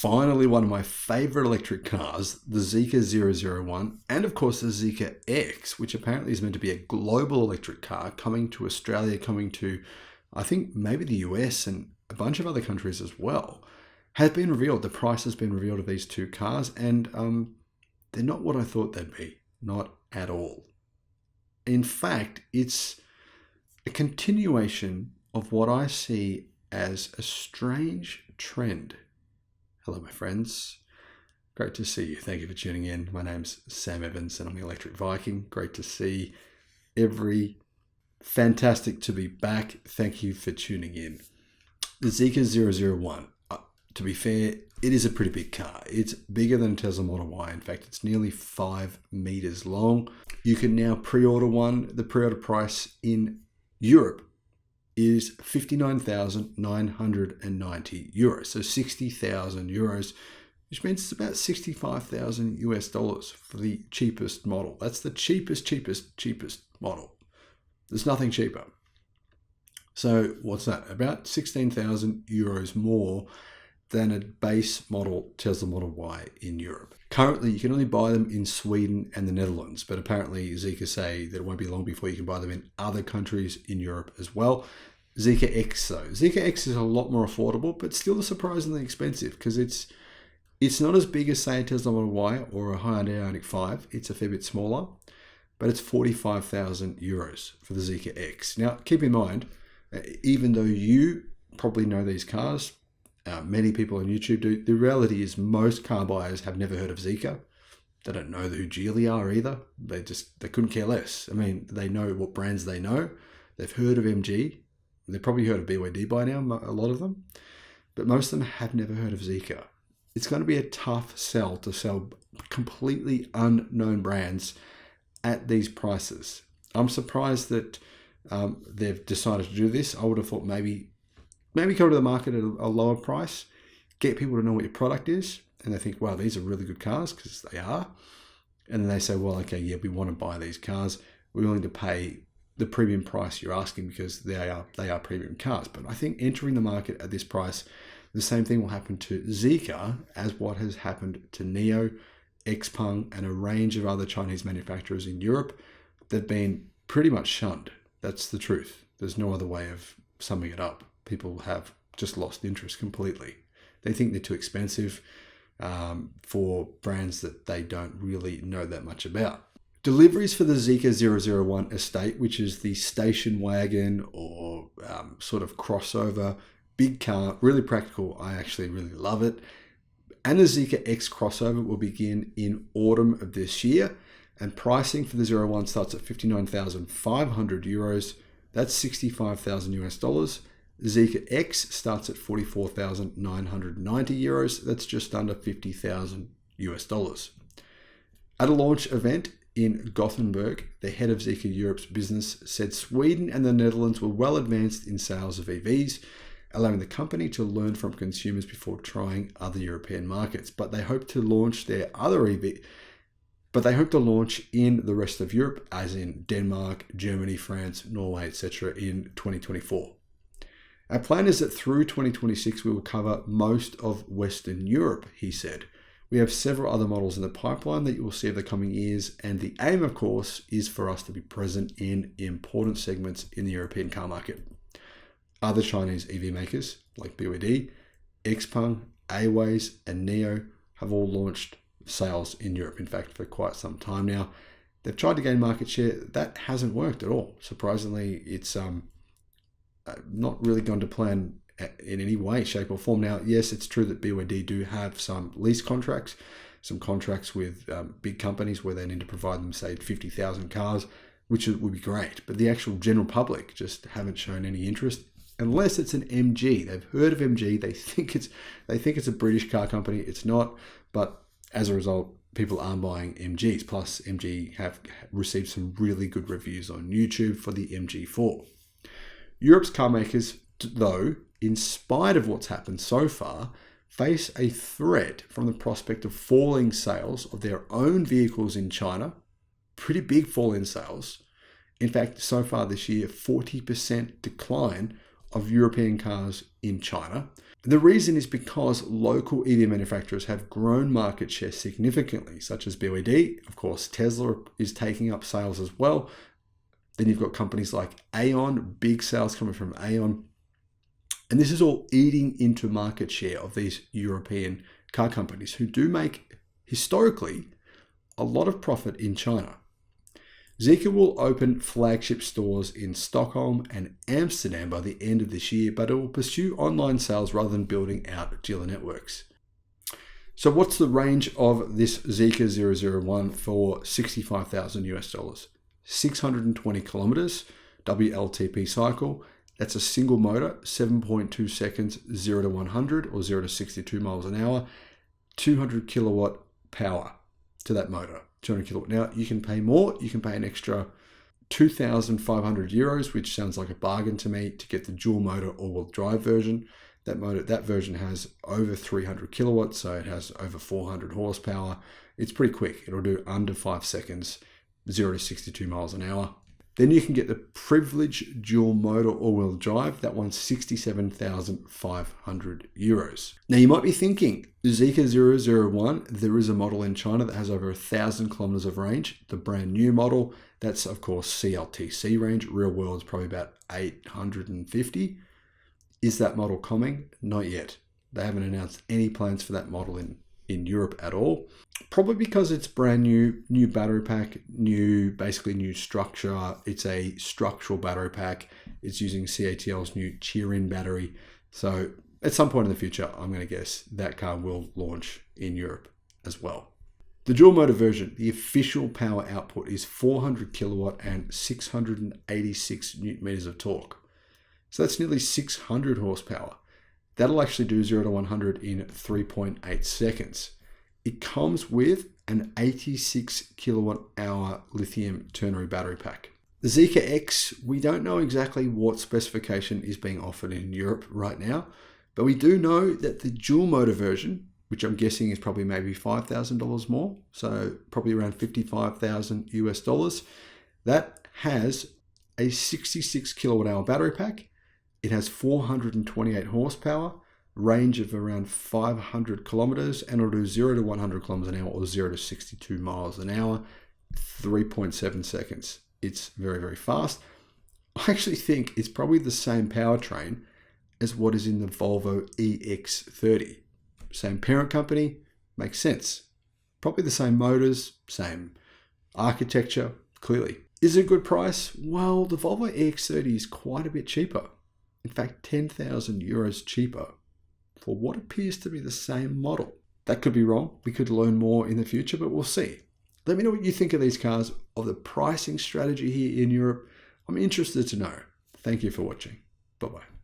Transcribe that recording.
finally one of my favorite electric cars, the Zeekr 001, and of course the Zeekr X, which apparently is meant to be a global electric car coming to Australia, coming to, I think, maybe the US and a bunch of other countries as well, has been revealed. The price has been revealed of these two cars, and they're not what I thought they'd be. Not at all. In fact, it's a continuation of what I see as a strange trend. Hello, my friends. Great to see you. Thank you for tuning in. My name's Sam Evans and I'm the Electric Viking. Great to see fantastic to be back. Thank you for tuning in. The Zeekr 001. To be fair, it is a pretty big car. It's bigger than a Tesla Model Y. In fact, it's nearly 5 meters long. You can now pre-order one. The pre-order price in Europe is 59,990 euros. So 60,000 euros, which means it's about 65,000 US dollars for the cheapest model. That's the cheapest model. There's nothing cheaper. So what's that? About 16,000 euros more than a base model Tesla Model Y in Europe. Currently, you can only buy them in Sweden and the Netherlands, but apparently Zeekr say that it won't be long before you can buy them in other countries in Europe as well. Zeekr X though. Zeekr X is a lot more affordable, but still surprisingly expensive because it's not as big as, say, a Tesla Model Y or a Hyundai Ioniq 5. It's a fair bit smaller, but it's 45,000 euros for the Zeekr X. Now, keep in mind, even though you probably know these cars, many people on YouTube do. The reality is most car buyers have never heard of Zeekr. They don't know who Geely are either. They couldn't care less. I mean, they know what brands they know. They've heard of MG. They've probably heard of BYD by now, a lot of them. But most of them have never heard of Zeekr. It's going to be a tough sell to sell completely unknown brands at these prices. I'm surprised that they've decided to do this. I would have thought maybe come to the market at a lower price, get people to know what your product is, and they think, wow, these are really good cars, because they are. And then they say, well, okay, yeah, we want to buy these cars. We're willing to pay the premium price you're asking because they are premium cars. But I think entering the market at this price, the same thing will happen to Zeekr as what has happened to NIO, XPeng, and a range of other Chinese manufacturers in Europe. They've been pretty much shunned. That's the truth. There's no other way of summing it up. People have just lost interest completely. They think they're too expensive for brands that they don't really know that much about. Deliveries for the Zeekr 001 estate, which is the station wagon or sort of crossover, big car, really practical. I actually really love it. And the Zeekr X crossover will begin in autumn of this year. And pricing for the 01 starts at 59,500 euros. That's 65,000 US dollars. Zeekr X starts at 44,990 euros. That's just under 50,000 US dollars. At a launch event in Gothenburg, the head of Zeekr Europe's business said Sweden and the Netherlands were well advanced in sales of EVs, allowing the company to learn from consumers before trying other European markets. But they hope to launch in the rest of Europe, as in Denmark, Germany, France, Norway, etc. in 2024. Our plan is that through 2026, we will cover most of Western Europe, he said. We have several other models in the pipeline that you will see over the coming years, and the aim, of course, is for us to be present in important segments in the European car market. Other Chinese EV makers like BYD, XPeng, Aways, and NIO have all launched sales in Europe, in fact, for quite some time now. They've tried to gain market share. That hasn't worked at all. Surprisingly, it's not really gone to plan in any way, shape or form. Now, yes, it's true that BYD do have some lease contracts, some contracts with big companies where they need to provide them, say, 50,000 cars, which would be great. But the actual general public just haven't shown any interest, unless it's an MG. They've heard of MG. They think it's a British car company. It's not. But as a result, people aren't buying MGs. Plus, MG have received some really good reviews on YouTube for the MG4. Europe's car makers, though, in spite of what's happened so far, face a threat from the prospect of falling sales of their own vehicles in China. Pretty big fall in sales. In fact, so far this year, 40% decline of European cars in China. The reason is because local EV manufacturers have grown market share significantly, such as BYD. Of course, Tesla is taking up sales as well. Then you've got companies like Aeon, big sales coming from Aeon. And this is all eating into market share of these European car companies who do make, historically, a lot of profit in China. Zeekr will open flagship stores in Stockholm and Amsterdam by the end of this year, but it will pursue online sales rather than building out dealer networks. So what's the range of this Zeekr 001 for $65,000 US? 620 kilometers, WLTP cycle. That's a single motor, 7.2 seconds, 0 to 100 or 0 to 62 miles an hour, 200 kilowatt power to that motor. 200 kilowatt. Now you can pay more. You can pay an extra 2,500 euros, which sounds like a bargain to me, to get the dual motor all-wheel drive version. That version has over 300 kilowatts, so it has over 400 horsepower. It's pretty quick. It'll do under 5 seconds, 0 to 62 miles an hour. Then you can get the Privilege dual motor all-wheel drive. That one's 67,500 euros. Now you might be thinking, Zeekr 001, there is a model in China that has over 1,000 kilometers of range. The brand new model, that's of course CLTC range. Real world is probably about 850. Is that model coming? Not yet. They haven't announced any plans for that model in Europe at all. Probably because it's brand new battery pack, basically new structure. It's a structural battery pack. It's using CATL's new Cheer-In battery. So at some point in the future, I'm going to guess that car will launch in Europe as well. The dual motor version, the official power output is 400 kilowatt and 686 newton meters of torque. So that's nearly 600 horsepower. That'll actually do 0 to 100 in 3.8 seconds. It comes with an 86 kilowatt hour lithium ternary battery pack. The Zeekr X, we don't know exactly what specification is being offered in Europe right now, but we do know that the dual motor version, which I'm guessing is probably maybe $5,000 more, so probably around 55,000 US dollars, that has a 66 kilowatt hour battery pack. It has 428 horsepower, range of around 500 kilometers, and it'll do 0 to 100 kilometers an hour or 0 to 62 miles an hour, 3.7 seconds. It's very, very fast. I actually think it's probably the same powertrain as what is in the Volvo EX30. Same parent company, makes sense. Probably the same motors, same architecture, clearly. Is it a good price? Well, the Volvo EX30 is quite a bit cheaper. In fact, 10,000 euros cheaper for what appears to be the same model. That could be wrong. We could learn more in the future, but we'll see. Let me know what you think of these cars, of the pricing strategy here in Europe. I'm interested to know. Thank you for watching. Bye-bye.